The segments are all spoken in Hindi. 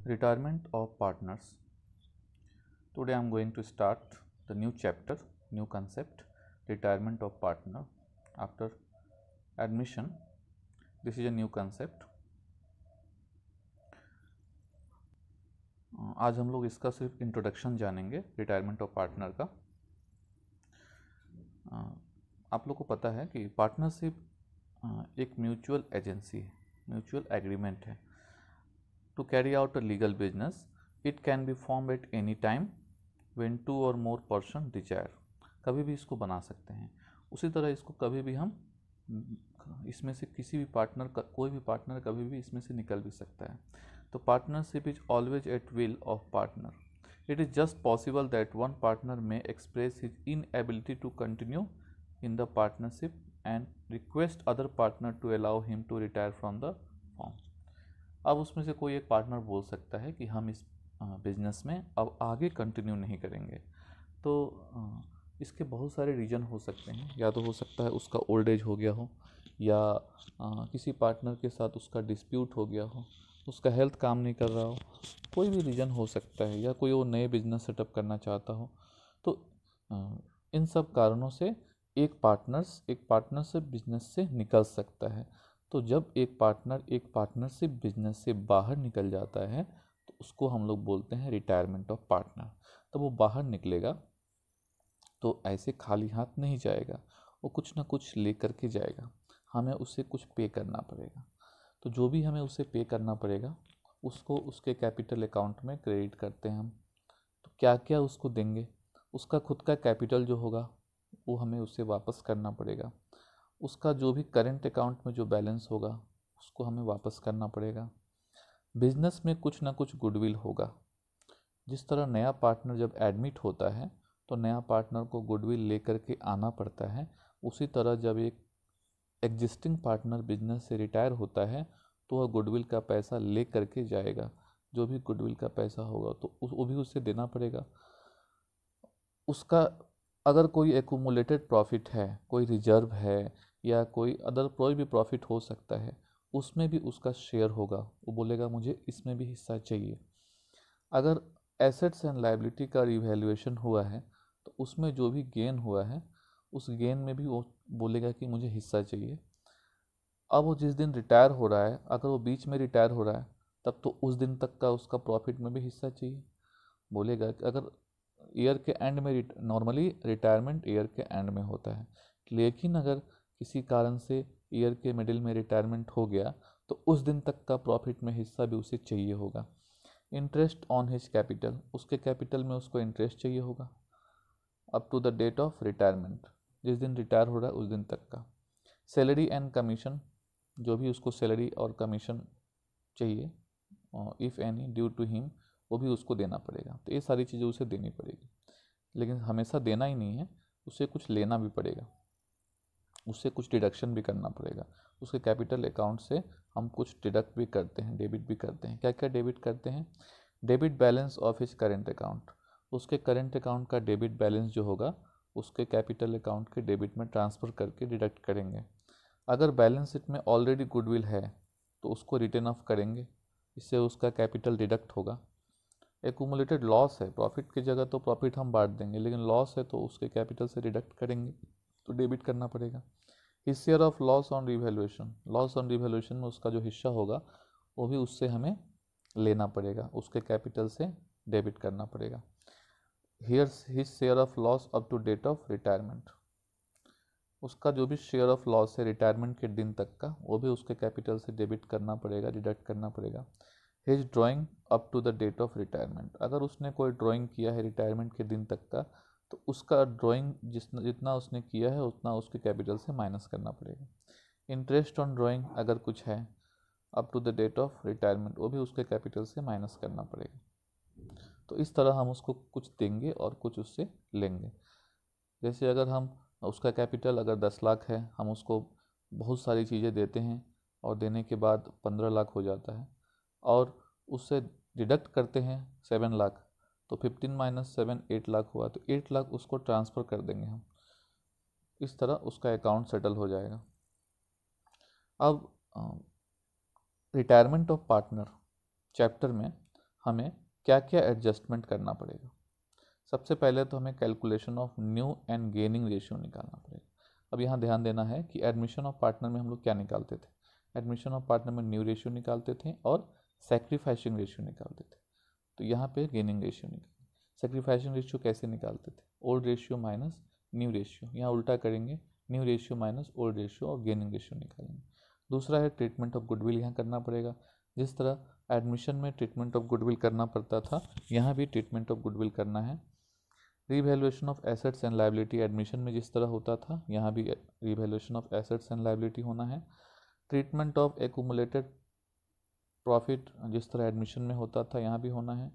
Retirement of partners. Today I am going to start the new chapter, new concept, retirement of partner after admission. This is a new concept. आज हम लोग इसका सिर्फ इंट्रोडक्शन जानेंगे रिटायरमेंट ऑफ पार्टनर का। आप लोग को पता है कि पार्टनरशिप एक म्यूचुअल एजेंसी है, म्यूचुअल एग्रीमेंट है। To carry out a legal business it can be form at any time when 2 or more person Dzire. कभी भी इसको बना सकते हैं। उसी तरह इसको कभी भी हम इसमें से किसी भी पार्टनर का कोई भी पार्टनर कभी भी इसमें से निकल भी सकता है। तो partnership is always at will of partner. It is just possible that one partner may express his inability to continue in the partnership and request other partner to allow him to retire from the firm. अब उसमें से कोई एक पार्टनर बोल सकता है कि हम इस बिजनेस में अब आगे कंटिन्यू नहीं करेंगे। तो इसके बहुत सारे रीज़न हो सकते हैं। या तो हो सकता है उसका ओल्ड एज हो गया हो, या किसी पार्टनर के साथ उसका डिस्प्यूट हो गया हो, उसका हेल्थ काम नहीं कर रहा हो, कोई भी रीज़न हो सकता है, या कोई वो नए बिजनेस सेटअप करना चाहता हो। तो इन सब कारणों से एक पार्टनरशिप बिजनेस से निकल सकता है। तो जब एक पार्टनरशिप बिजनेस से बाहर निकल जाता है तो उसको हम लोग बोलते हैं रिटायरमेंट ऑफ पार्टनर। तो वो बाहर निकलेगा तो ऐसे खाली हाथ नहीं जाएगा, वो कुछ ना कुछ लेकर के जाएगा। हमें उसे कुछ पे करना पड़ेगा। तो जो भी हमें उसे पे करना पड़ेगा उसको उसके कैपिटल अकाउंट में क्रेडिट करते हैं हम। तो क्या क्या उसको देंगे, उसका खुद का कैपिटल जो होगा वो हमें उसे वापस करना पड़ेगा। उसका जो भी करंट अकाउंट में जो बैलेंस होगा उसको हमें वापस करना पड़ेगा। बिजनेस में कुछ ना कुछ गुडविल होगा। जिस तरह नया पार्टनर जब एडमिट होता है तो नया पार्टनर को गुडविल लेकर के आना पड़ता है, उसी तरह जब एक एग्जिस्टिंग पार्टनर बिजनेस से रिटायर होता है तो वह गुडविल का पैसा ले करके जाएगा। जो भी गुडविल का पैसा होगा तो वो भी उसे देना पड़ेगा। उसका अगर कोई एक्यूमुलेटेड प्रॉफिट है, कोई रिजर्व है, या कोई भी प्रॉफिट हो सकता है, उसमें भी उसका शेयर होगा। वो बोलेगा मुझे इसमें भी हिस्सा चाहिए। अगर एसेट्स एंड लायबिलिटी का रिवैल्यूएशन हुआ है तो उसमें जो भी गेन हुआ है उस गेन में भी वो बोलेगा कि मुझे हिस्सा चाहिए। अब वो जिस दिन रिटायर हो रहा है, अगर वो बीच में रिटायर हो रहा है तब तो उस दिन तक का उसका प्रॉफिट में भी हिस्सा चाहिए। बोलेगा कि अगर ईयर के एंड में नॉर्मली रिटायरमेंट ईयर के एंड में होता है, लेकिन अगर किसी कारण से ईयर के मिडिल में रिटायरमेंट हो गया तो उस दिन तक का प्रॉफिट में हिस्सा भी उसे चाहिए होगा। इंटरेस्ट ऑन हिज कैपिटल, उसके कैपिटल में उसको इंटरेस्ट चाहिए होगा up to the date of retirement, जिस दिन रिटायर हो रहा है उस दिन तक का। सैलरी एंड कमीशन, जो भी उसको सैलरी और कमीशन चाहिए if any due to him, वो भी उसको देना पड़ेगा। तो ये सारी चीज़ें उसे देनी पड़ेगी। लेकिन हमेशा देना ही नहीं है, उसे कुछ लेना भी पड़ेगा, उससे कुछ डिडक्शन भी करना पड़ेगा। उसके कैपिटल अकाउंट से हम कुछ डिडक्ट भी करते हैं, डेबिट भी करते हैं। क्या क्या डेबिट करते हैं? Debit balance of his current account, उसके करेंट अकाउंट का डेबिट बैलेंस जो होगा उसके कैपिटल अकाउंट के डेबिट में ट्रांसफ़र करके डिडक्ट करेंगे। अगर बैलेंस शीट में ऑलरेडी गुडविल है तो उसको रिटर्न ऑफ करेंगे, इससे उसका कैपिटल डिडक्ट होगा। एक्यूमुलेटेड लॉस है, प्रॉफिट की जगह तो प्रॉफिट हम बांट देंगे, लेकिन लॉस है तो उसके कैपिटल से डिडक्ट करेंगे, तो डेबिट करना पड़ेगा। His share of loss on revaluation, loss on revaluation में उसका जो हिस्सा होगा वो भी उससे हमें लेना पड़ेगा, उसके कैपिटल से डेबिट करना पड़ेगा। Here's his share of loss up to date of retirement, उसका जो भी शेयर ऑफ लॉस है रिटायरमेंट के दिन तक का वो भी उसके कैपिटल से डेबिट करना पड़ेगा, डिडक्ट करना पड़ेगा। His drawing up to the date of retirement, अगर उसने कोई ड्राइंग किया है रिटायरमेंट के दिन तक का तो उसका ड्राइंग जितना उसने किया है उतना उसके कैपिटल से माइनस करना पड़ेगा। इंटरेस्ट ऑन ड्राइंग अगर कुछ है up to the date of retirement, वो भी उसके कैपिटल से माइनस करना पड़ेगा। तो इस तरह हम उसको कुछ देंगे और कुछ उससे लेंगे। जैसे अगर हम उसका कैपिटल अगर 10 लाख है, हम उसको बहुत सारी चीज़ें देते हैं और देने के बाद 15 लाख हो जाता है, और उससे डिडक्ट करते हैं 7 लाख, तो 15 - 7 8 लाख हुआ, तो 8 लाख उसको ट्रांसफ़र कर देंगे हम। इस तरह उसका अकाउंट सेटल हो जाएगा। अब रिटायरमेंट ऑफ पार्टनर चैप्टर में हमें क्या क्या एडजस्टमेंट करना पड़ेगा। सबसे पहले तो हमें calculation of new and gaining ratio निकालना पड़ेगा। अब यहाँ ध्यान देना है कि एडमिशन ऑफ पार्टनर में हम लोग क्या निकालते थे, एडमिशन ऑफ पार्टनर में न्यू रेशियो निकालते थे और सेक्रीफाइसिंग रेशियो निकालते थे। तो यहाँ पे गेनिंग रेशियो निकालेंगे। सेक्रीफाइसिंग रेशियो कैसे निकालते थे, old ratio minus new ratio, यहाँ उल्टा करेंगे, new ratio minus old ratio और गेनिंग रेशियो निकालेंगे। दूसरा है ट्रीटमेंट ऑफ गुडविल, यहाँ करना पड़ेगा। जिस तरह एडमिशन में ट्रीटमेंट ऑफ गुडविल करना पड़ता था, यहाँ भी ट्रीटमेंट ऑफ गुडविल करना है। Revaluation of assets and liability, admission में जिस तरह होता था यहाँ भी revaluation of assets and liability होना है। ट्रीटमेंट ऑफ एक्यूमुलेटेड प्रॉफिट, जिस तरह एडमिशन में होता था यहाँ भी होना है।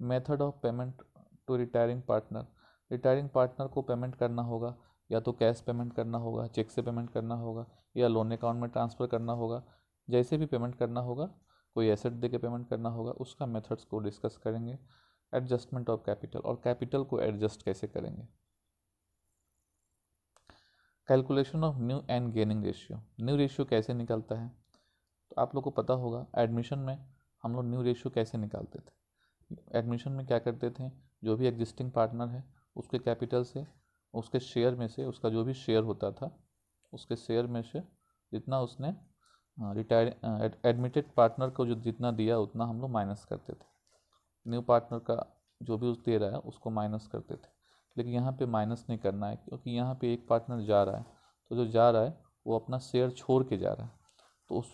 Method of payment to retiring partner, retiring partner को पेमेंट करना होगा, या तो कैश पेमेंट करना होगा, चेक से पेमेंट करना होगा, या लोन अकाउंट में ट्रांसफ़र करना होगा। जैसे भी पेमेंट करना होगा, कोई एसेट दे के पेमेंट करना होगा, उसका मेथड्स को डिस्कस करेंगे। एडजस्टमेंट ऑफ कैपिटल, और कैपिटल को एडजस्ट कैसे करेंगे। Calculation of new and gaining ratio, new ratio कैसे निकलता है, तो आप लोग को पता होगा एडमिशन में हम लोग न्यू रेशियो कैसे निकालते थे। एडमिशन में क्या करते थे, जो भी एग्जिस्टिंग पार्टनर है उसके कैपिटल से, उसके शेयर में से, उसका जो भी शेयर होता था उसके शेयर में से जितना उसने एडमिटेड पार्टनर को जो जितना दिया उतना हम लोग माइनस करते थे। न्यू पार्टनर का जो भी उस दे रहा है उसको माइनस करते थे। लेकिन यहाँ पे माइनस नहीं करना है, क्योंकि यहाँ पे एक पार्टनर जा रहा है, तो जो जा रहा है वो अपना शेयर छोड़ के जा रहा है। तो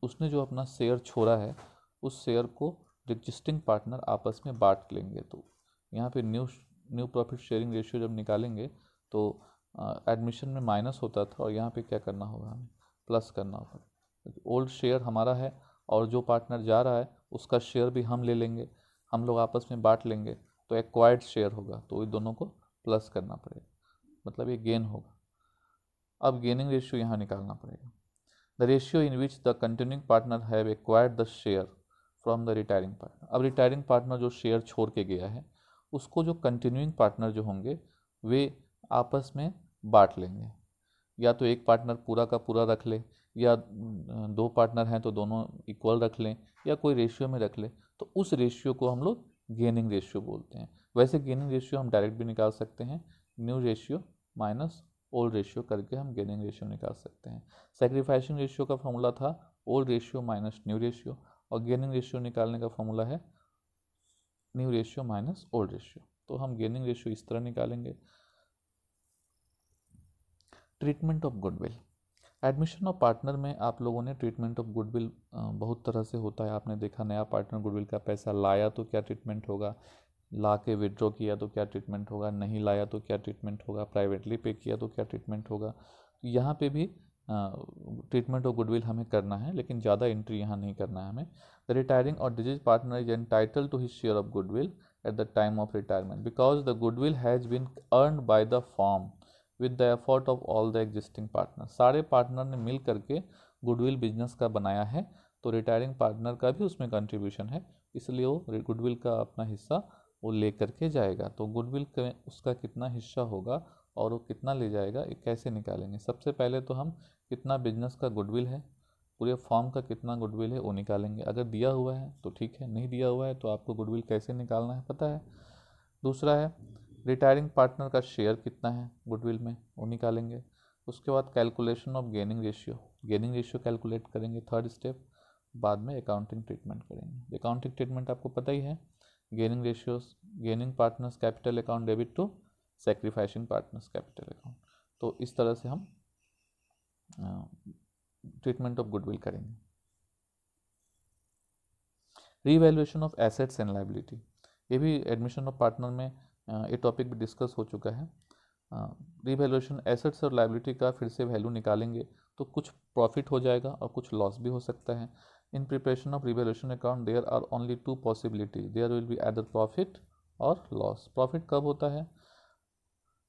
उसने जो अपना शेयर छोड़ा है उस शेयर को एग्जिस्टिंग पार्टनर आपस में बांट लेंगे। तो यहाँ पे न्यू प्रॉफिट शेयरिंग रेशियो जब निकालेंगे तो एडमिशन में माइनस होता था और यहाँ पे क्या करना होगा, हमें प्लस करना होगा। ओल्ड शेयर हमारा है और जो पार्टनर जा रहा है उसका शेयर भी हम ले लेंगे, हम लोग आपस में बांट लेंगे, तो एक्वायर्ड शेयर होगा, तो ये दोनों को प्लस करना पड़ेगा, मतलब ये गेन होगा। अब गेनिंग रेशियो यहाँ निकालना पड़ेगा। The ratio in which the continuing partner have acquired the share from the retiring partner. अब रिटायरिंग पार्टनर जो शेयर छोड़ के गया है उसको जो कंटिन्यूइंग पार्टनर जो होंगे वे आपस में बांट लेंगे, या तो एक पार्टनर पूरा का पूरा रख ले, या दो पार्टनर हैं तो दोनों इक्वल रख लें, या कोई रेशियो में रख ले, तो उस रेशियो को हम लोग गेनिंग रेशियो बोलते हैं। वैसे गेनिंग रेशियो हम डायरेक्ट भी निकाल सकते हैं, new ratio minus old ratio करके हम गेनिंग रेशियो निकाल सकते हैं। सेक्रीफाइसिंग रेशियो का फॉर्मूला था old ratio minus new ratio, और गेनिंग रेशियो निकालने का फॉर्मूला है new ratio minus old ratio. तो हम गेनिंग रेशियो इस तरह निकालेंगे। Treatment of goodwill, admission of partner में आप लोगों ने ट्रीटमेंट ऑफ गुडविल बहुत तरह से होता है, आपने देखा। नया पार्टनर गुडविल का पैसा लाया तो क्या ट्रीटमेंट होगा, ला के विड्रॉ किया तो क्या ट्रीटमेंट होगा, नहीं लाया तो क्या ट्रीटमेंट होगा, प्राइवेटली पे किया तो क्या ट्रीटमेंट होगा। यहाँ पे भी ट्रीटमेंट ऑफ गुडविल हमें करना है, लेकिन ज़्यादा एंट्री यहाँ नहीं करना है हमें। The retiring or deceased partner is entitle to his share of goodwill at the time of retirement because the goodwill has been earned by the firm with the effort of all the existing partner. सारे पार्टनर ने मिल करके गुडविल बिजनेस का बनाया है, तो रिटायरिंग पार्टनर का भी उसमें कंट्रीब्यूशन है, इसलिए वो गुडविल का अपना हिस्सा वो ले करके जाएगा। तो गुडविल का उसका कितना हिस्सा होगा और वो कितना ले जाएगा, ये कैसे निकालेंगे। सबसे पहले तो हम कितना बिजनेस का गुडविल है, पूरे फॉर्म का कितना गुडविल है वो निकालेंगे। अगर दिया हुआ है तो ठीक है, नहीं दिया हुआ है तो आपको गुडविल कैसे निकालना है पता है। दूसरा है रिटायरिंग पार्टनर का शेयर कितना है गुडविल में, वो निकालेंगे। उसके बाद calculation of gaining ratio, gaining ratio calculate करेंगे, थर्ड स्टेप। बाद में अकाउंटिंग ट्रीटमेंट करेंगे। अकाउंटिंग ट्रीटमेंट आपको पता ही है, gaining ratios, gaining partners capital account debit to sacrificing partners capital account. तो इस तरह से हम ट्रीटमेंट ऑफ गुडविल करेंगे। Revaluation of assets and liability, ये भी एडमिशन ऑफ पार्टनर में ये टॉपिक भी डिस्कस हो चुका है। रीवैल्यूएशन एसेट्स और लायबिलिटी का फिर से वैल्यू निकालेंगे तो कुछ प्रॉफिट हो जाएगा और कुछ लॉस भी हो सकता है। In preparation of revaluation account there are only two possibility, there will be either profit और लॉस। प्रॉफिट कब होता है,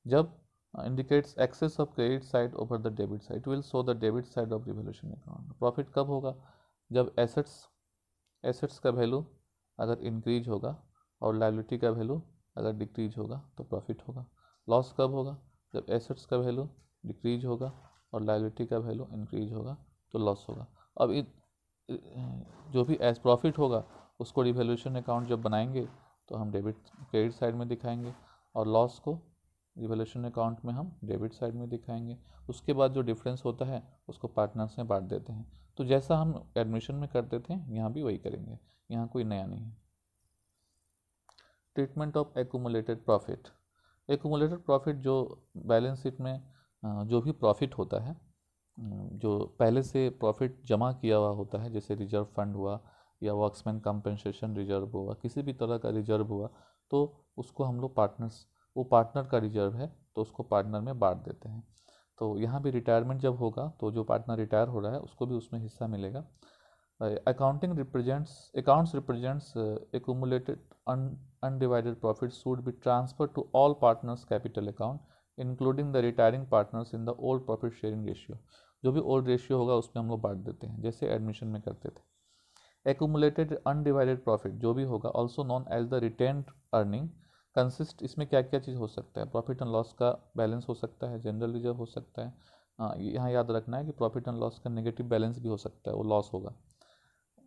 जब indicates excess of credit side over the debit side, it will show the debit side of revaluation account। Profit कब होगा, जब एसेट्स का वैल्यू अगर इंक्रीज होगा और लायबिलिटी का वैल्यू अगर डिक्रीज होगा तो प्रॉफिट होगा। लॉस कब होगा, जब एसेट्स का वैल्यू डिक्रीज होगा और लायबिलिटी का वैल्यू इंक्रीज होगा तो लॉस होगा। अब जो भी एज प्रॉफिट होगा उसको रिवैल्यूएशन अकाउंट जब बनाएंगे तो हम क्रेडिट साइड में दिखाएंगे, और लॉस को रिवैल्यूएशन अकाउंट में हम डेबिट साइड में दिखाएंगे। उसके बाद जो डिफरेंस होता है उसको पार्टनर्स में बांट देते हैं। तो जैसा हम एडमिशन में करते थे यहाँ भी वही करेंगे, यहाँ कोई नया नहीं है। Treatment of accumulated profit. Accumulated profit जो बैलेंस शीट में जो भी प्रॉफिट होता है, जो पहले से प्रॉफिट जमा किया हुआ होता है, जैसे रिजर्व फंड हुआ या वर्क्समैन कंपनसेशन रिजर्व हुआ, किसी भी तरह का रिजर्व हुआ, तो उसको हम लोग पार्टनर्स, वो पार्टनर का रिजर्व है तो उसको पार्टनर में बांट देते हैं। तो यहाँ भी रिटायरमेंट जब होगा तो जो पार्टनर रिटायर हो रहा है उसको भी उसमें हिस्सा मिलेगा। Accounts represents accumulated undivided profits should be transferred to all partners capital account including the retiring partners in the old profit sharing ratio। जो भी ओल्ड रेशियो होगा उसमें हम लोग बांट देते हैं, जैसे एडमिशन में करते थे। accumulated undivided profit जो भी होगा also known as the retained earning consist, इसमें क्या क्या चीज़ हो सकता है, प्रॉफिट एंड लॉस का बैलेंस हो सकता है, जनरल रिजर्व हो सकता है। यहाँ याद रखना है कि प्रॉफिट एंड लॉस का नेगेटिव बैलेंस भी हो सकता है, वो लॉस होगा।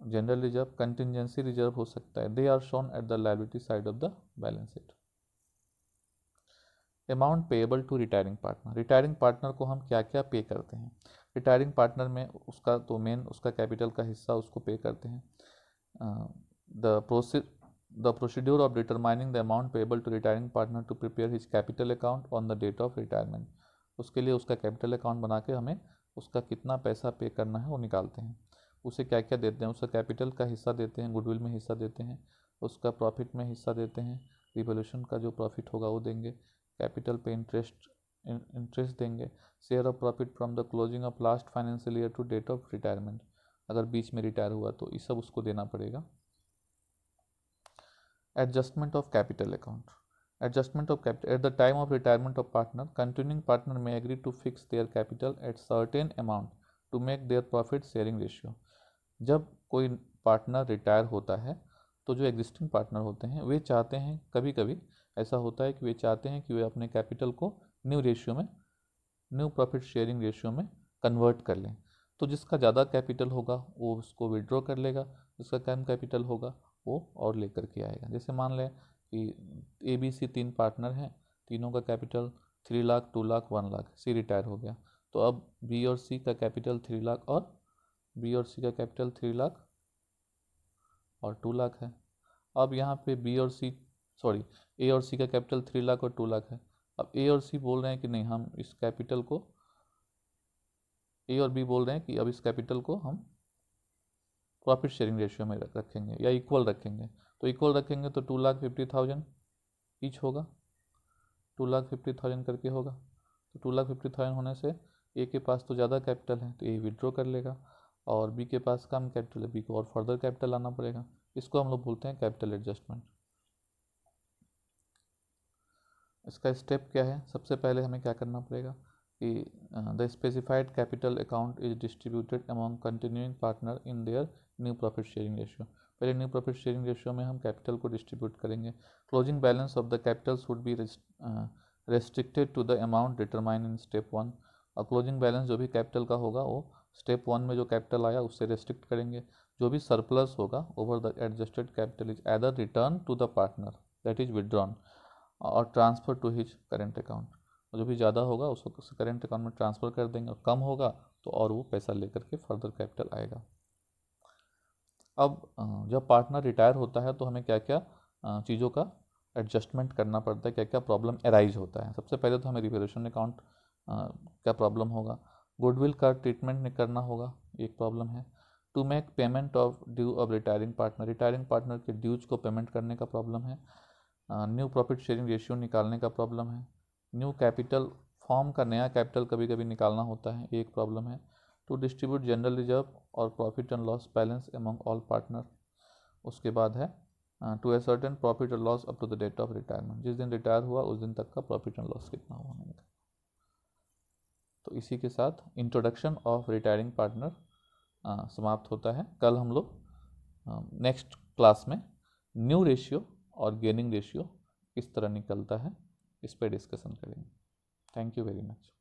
जनरल रिजर्व, कंटिजेंसी रिजर्व हो सकता है। They are shown at the liability side of the balance sheet. Amount payable to retiring partner. Retiring partner को हम क्या क्या पे करते हैं? रिटायरिंग पार्टनर में उसका तो मेन उसका कैपिटल का हिस्सा उसको पे करते हैं। The procedure of determining the amount payable to retiring partner to prepare his capital account on the date of retirement. उसके लिए उसका कैपिटल अकाउंट बना के हमें उसका कितना पैसा पे करना है वो निकालते हैं। उसे क्या क्या देते हैं? उसका कैपिटल का हिस्सा देते हैं, गुडविल में हिस्सा देते हैं, उसका प्रॉफिट में हिस्सा देते हैं, रिवोल्यूशन का जो प्रॉफिट होगा वो देंगे, कैपिटल पे इंटरेस्ट देंगे, share of profit from the closing of last financial year to date of retirement, अगर बीच में रिटायर हुआ तो ये सब उसको देना पड़ेगा। Adjustment of capital account. Adjustment of capital at the time of retirement of partner, continuing partner may agree to fix their capital at certain amount to make their profit sharing ratio। जब कोई पार्टनर रिटायर होता है तो जो एग्जिस्टिंग पार्टनर होते हैं वे चाहते हैं, कभी कभी ऐसा होता है कि वे चाहते हैं कि वे अपने कैपिटल को न्यू रेशियो में, न्यू प्रॉफिट शेयरिंग रेशियो में कन्वर्ट कर लें। तो जिसका ज़्यादा कैपिटल होगा वो उसको विड्रॉ कर लेगा, जिसका कम कैपिटल होगा वो और लेकर के आएगा। जैसे मान लें कि ABC 3 पार्टनर हैं, तीनों का capital 3 lakh, 2 lakh, 1 lakh, C retire हो गया, तो अब B और C का कैपिटल 3 लाख और B और C का कैपिटल 3 लाख और 2 लाख है। अब यहाँ पे A और C का कैपिटल 3 लाख और 2 लाख है। अब A और C बोल रहे हैं कि नहीं, हम इस कैपिटल को, A और B बोल रहे हैं कि अब इस कैपिटल को हम प्रॉफिट शेयरिंग रेशियो में रखेंगे या इक्वल रखेंगे। तो इक्वल रखेंगे तो 2,50,000 ईच होगा, 2,50,000 करके होगा। तो 2,50,000 होने से ए के पास तो ज़्यादा कैपिटल है तो ए विड्रॉ कर लेगा, और बी के पास कम कैपिटल है, बी को और फर्दर कैपिटल लाना पड़ेगा। इसको हम लोग बोलते हैं कैपिटल एडजस्टमेंट। इसका स्टेप क्या है? सबसे पहले हमें क्या करना पड़ेगा कि the specified capital account is distributed among continuing partner in their new profit sharing ratio. पहले न्यू प्रॉफिट शेयरिंग रेशियो में हम कैपिटल को डिस्ट्रीब्यूट करेंगे। Closing balance of the capital should be restricted to the amount determine in step 1। और क्लोजिंग बैलेंस जो भी कैपिटल का होगा वो स्टेप 1 में जो कैपिटल आया उससे रेस्ट्रिक्ट करेंगे। जो भी सरप्लस होगा over the adjusted capital is either return to the partner, that is withdrawn, और transfer to his current account. जो भी ज़्यादा होगा उसको करेंट अकाउंट में ट्रांसफ़र कर देंगे, और कम होगा तो और वो पैसा लेकर के फर्दर कैपिटल आएगा। अब जब पार्टनर रिटायर होता है तो हमें क्या क्या चीज़ों का एडजस्टमेंट करना पड़ता है, क्या क्या प्रॉब्लम अराइज होता है। सबसे पहले तो हमें रिवैल्यूएशन अकाउंट क्या प्रॉब्लम होगा, गुडविल का ट्रीटमेंट नहीं करना होगा, एक प्रॉब्लम है। To make payment of due of retiring partner के ड्यूज को पेमेंट करने का प्रॉब्लम है। न्यू प्रॉफिट शेयरिंग रेशियो निकालने का प्रॉब्लम है। न्यू कैपिटल फॉर्म का नया कैपिटल कभी कभी निकालना होता है, एक प्रॉब्लम है। टू डिस्ट्रीब्यूट जनरल रिजर्व और profit and loss balance among all partner. उसके बाद है टू असर्टेन प्रॉफिट और loss up to the date of retirement, जिस दिन रिटायर हुआ उस दिन तक का प्रॉफिट एंड लॉस कितना हुआ मैंने। तो इसी के साथ इंट्रोडक्शन ऑफ रिटायरिंग पार्टनर समाप्त होता है। कल हम लोग नेक्स्ट क्लास में न्यू रेशियो और गेनिंग रेशियो किस तरह निकलता है इस पर डिस्कशन करेंगे। Thank you very much.